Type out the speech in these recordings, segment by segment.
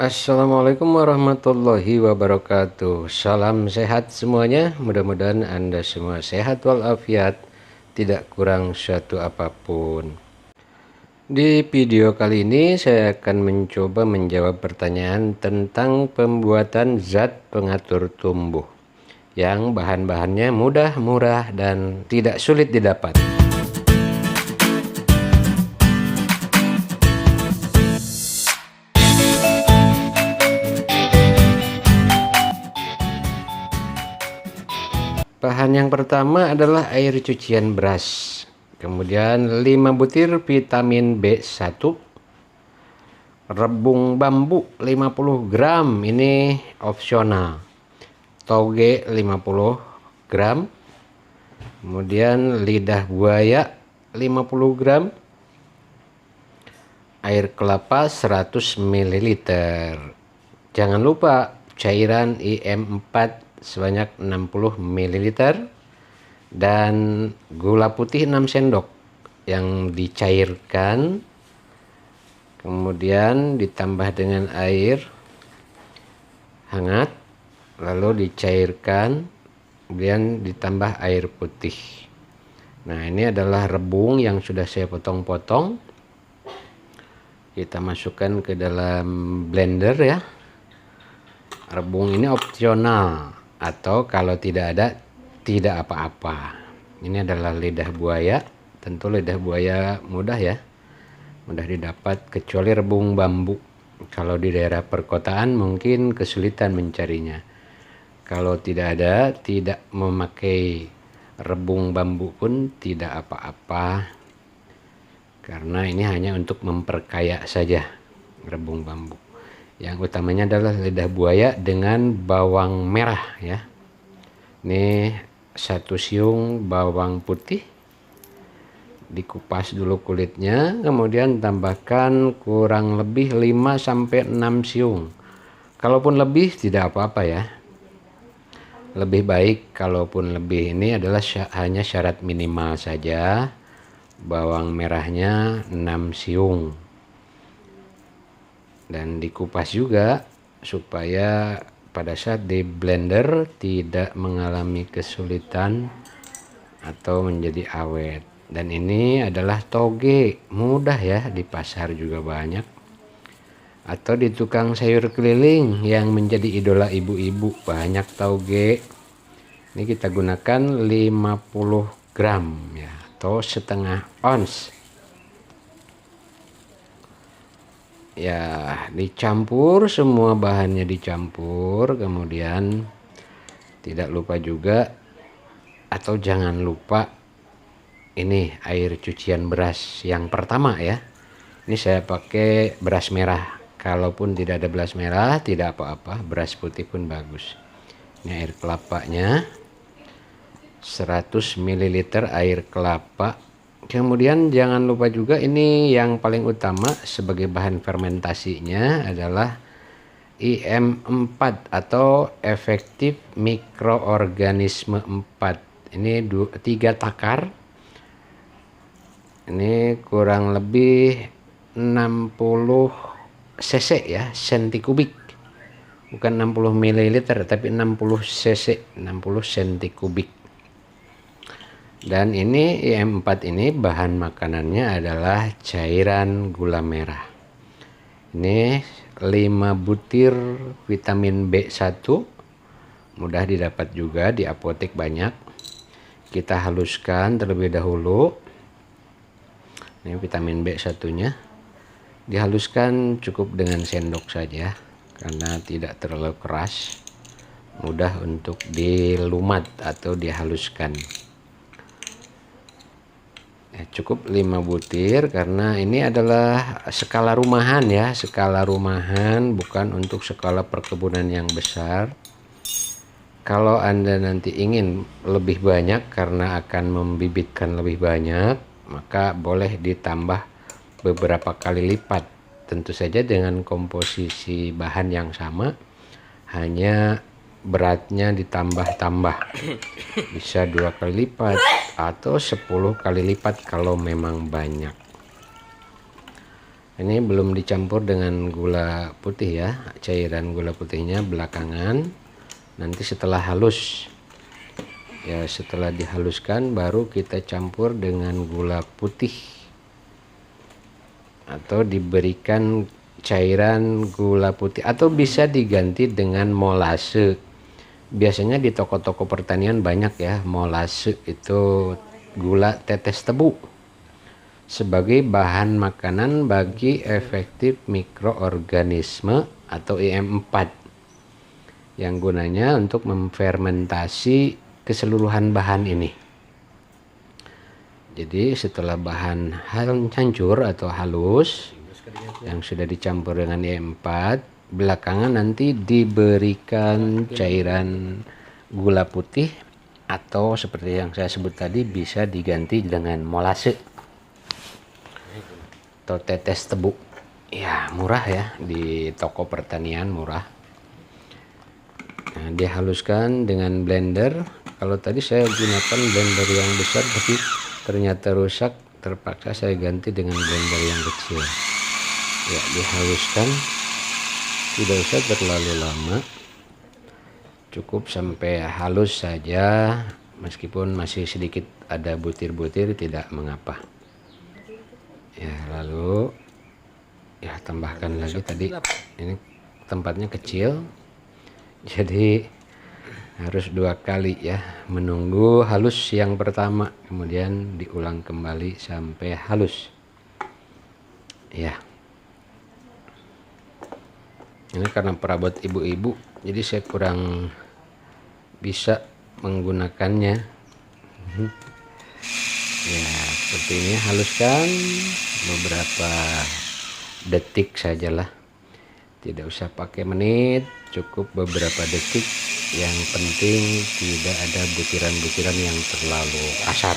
Assalamualaikum warahmatullahi wabarakatuh. Salam sehat semuanya. Mudah-mudahan Anda semua sehat walafiat, tidak kurang suatu apapun. Di video kali ini saya akan mencoba menjawab pertanyaan tentang pembuatan zat pengatur tumbuh yang bahan-bahannya mudah, murah, dan tidak sulit didapat. Bahan yang pertama adalah air cucian beras, kemudian 5 butir vitamin B1, rebung bambu 50 gram, ini opsional, toge 50 gram, kemudian lidah buaya 50 gram, air kelapa 100 ml. Jangan lupa cairan IM4 sebanyak 60 ml dan gula putih 6 sendok yang dicairkan, kemudian ditambah dengan air hangat, lalu dicairkan, kemudian ditambah air putih. Nah, ini adalah rebung yang sudah saya potong-potong. Kita masukkan ke dalam blender ya. Rebung ini opsional, atau kalau tidak ada tidak apa-apa. Ini adalah lidah buaya. Tentu lidah buaya mudah ya, mudah didapat, kecuali rebung bambu. Kalau di daerah perkotaan mungkin kesulitan mencarinya. Kalau tidak ada, tidak memakai rebung bambu pun tidak apa-apa, karena ini hanya untuk memperkaya saja rebung bambu. Yang utamanya adalah lidah buaya dengan bawang merah ya. Ini 1 siung bawang putih, dikupas dulu kulitnya, kemudian tambahkan kurang lebih 5-6 siung. Kalaupun lebih tidak apa-apa ya. Lebih baik kalaupun lebih, ini adalah hanya syarat minimal saja. Bawang merahnya 6 siung. Dan dikupas juga supaya pada saat di blender tidak mengalami kesulitan atau menjadi awet. Dan ini adalah toge, mudah ya, di pasar juga banyak, atau di tukang sayur keliling yang menjadi idola ibu-ibu, banyak toge. Ini kita gunakan 50 gram ya, atau setengah ons. Ya, dicampur, semua bahannya dicampur, kemudian tidak lupa juga, atau jangan lupa, ini air cucian beras yang pertama ya. Ini saya pakai beras merah. Kalaupun tidak ada beras merah tidak apa-apa, beras putih pun bagus. Ini air kelapanya 100 ml air kelapa. Kemudian jangan lupa juga, ini yang paling utama sebagai bahan fermentasinya adalah IM4 atau efektif mikroorganisme 4. Ini 3 takar. Ini kurang lebih 60 cc ya, senti kubik. Bukan 60 ml tapi 60 cc, 60 senti kubik. Dan ini IM4 ini bahan makanannya adalah cairan gula merah. Ini 5 butir vitamin B1, mudah didapat juga di apotek banyak. Kita haluskan terlebih dahulu. Ini vitamin B1 nya dihaluskan cukup dengan sendok saja, karena tidak terlalu keras, mudah untuk dilumat atau dihaluskan. Cukup 5 butir, karena ini adalah skala rumahan ya, skala rumahan, bukan untuk skala perkebunan yang besar. Kalau Anda nanti ingin lebih banyak karena akan membibitkan lebih banyak, maka boleh ditambah beberapa kali lipat. Tentu saja dengan komposisi bahan yang sama, hanya beratnya ditambah-tambah, bisa 2 kali lipat atau 10 kali lipat kalau memang banyak. Ini belum dicampur dengan gula putih ya, cairan gula putihnya belakangan, nanti setelah halus ya. Setelah dihaluskan baru kita campur dengan gula putih atau diberikan cairan gula putih, atau bisa diganti dengan molase. Biasanya di toko-toko pertanian banyak ya molase, itu gula tetes tebu, sebagai bahan makanan bagi efektif mikroorganisme atau IM4 yang gunanya untuk memfermentasi keseluruhan bahan ini. Jadi setelah bahan hancur atau halus yang sudah dicampur dengan IM4, belakangan nanti diberikan cairan gula putih, atau seperti yang saya sebut tadi bisa diganti dengan molase atau tetes tebu. Ya murah ya, di toko pertanian murah. Nah, dihaluskan dengan blender. Kalau tadi saya gunakan blender yang besar tapi ternyata rusak, terpaksa saya ganti dengan blender yang kecil. Ya, dihaluskan, tidak usah terlalu lama, cukup sampai halus saja, meskipun masih sedikit ada butir-butir tidak mengapa ya. Lalu ya tambahkan lagi, tadi ini tempatnya kecil jadi harus 2 kali ya, menunggu halus yang pertama kemudian diulang kembali sampai halus ya. Ini karena perabot ibu-ibu jadi saya kurang bisa menggunakannya ya. Seperti ini, haluskan beberapa detik sajalah, tidak usah pakai menit, cukup beberapa detik. Yang penting tidak ada butiran-butiran yang terlalu kasar.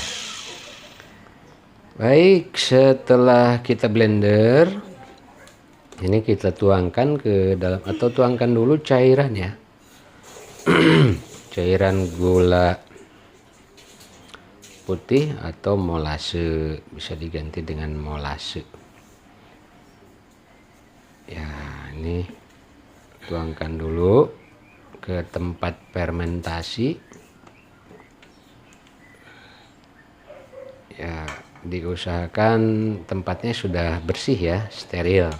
Baik, setelah kita blender, ini kita tuangkan ke dalam, atau tuangkan dulu cairan ya. Cairan gula putih atau molase, bisa diganti dengan molase ya. Ini tuangkan dulu ke tempat fermentasi ya. Diusahakan tempatnya sudah bersih ya, steril.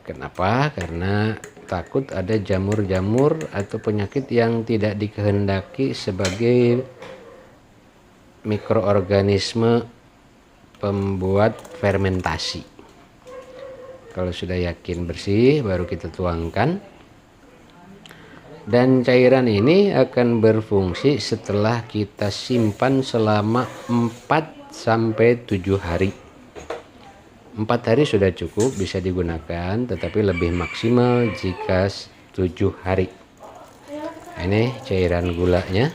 Kenapa? Karena takut ada jamur-jamur atau penyakit yang tidak dikehendaki sebagai mikroorganisme pembuat fermentasi. Kalau sudah yakin bersih baru kita tuangkan, dan cairan ini akan berfungsi setelah kita simpan selama 4-7 hari. 4 hari sudah cukup, bisa digunakan, tetapi lebih maksimal jika 7 hari. Nah, ini cairan gulanya.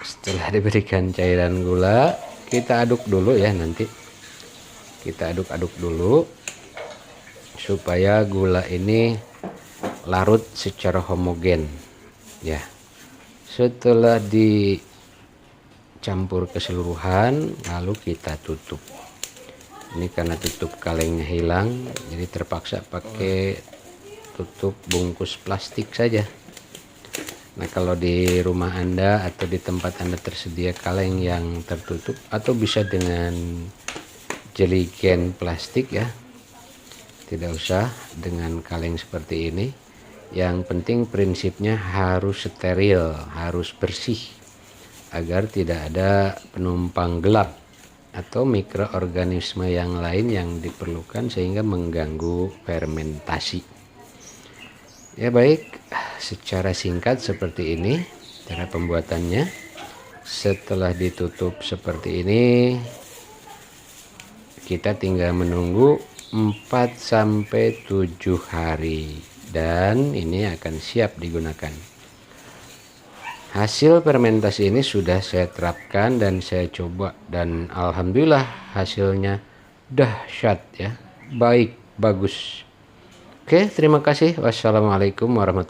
Setelah diberikan cairan gula, kita aduk dulu ya. Nanti kita aduk-aduk dulu supaya gula ini larut secara homogen ya. Setelah dicampur keseluruhan lalu kita tutup. Ini karena tutup kalengnya hilang, jadi terpaksa pakai tutup bungkus plastik saja. Nah, kalau di rumah Anda atau di tempat Anda tersedia kaleng yang tertutup, atau bisa dengan jeligen plastik ya, tidak usah dengan kaleng seperti ini. Yang penting prinsipnya harus steril, harus bersih, agar tidak ada penumpang gelap atau mikroorganisme yang lain yang diperlukan sehingga mengganggu fermentasi. Ya baik, secara singkat seperti ini cara pembuatannya. Setelah ditutup seperti ini, kita tinggal menunggu 4-7 hari dan ini akan siap digunakan. Hasil fermentasi ini sudah saya terapkan dan saya coba, dan alhamdulillah hasilnya dahsyat ya, baik, bagus. Oke, terima kasih. Wassalamualaikum warahmatullahi wabarakatuh.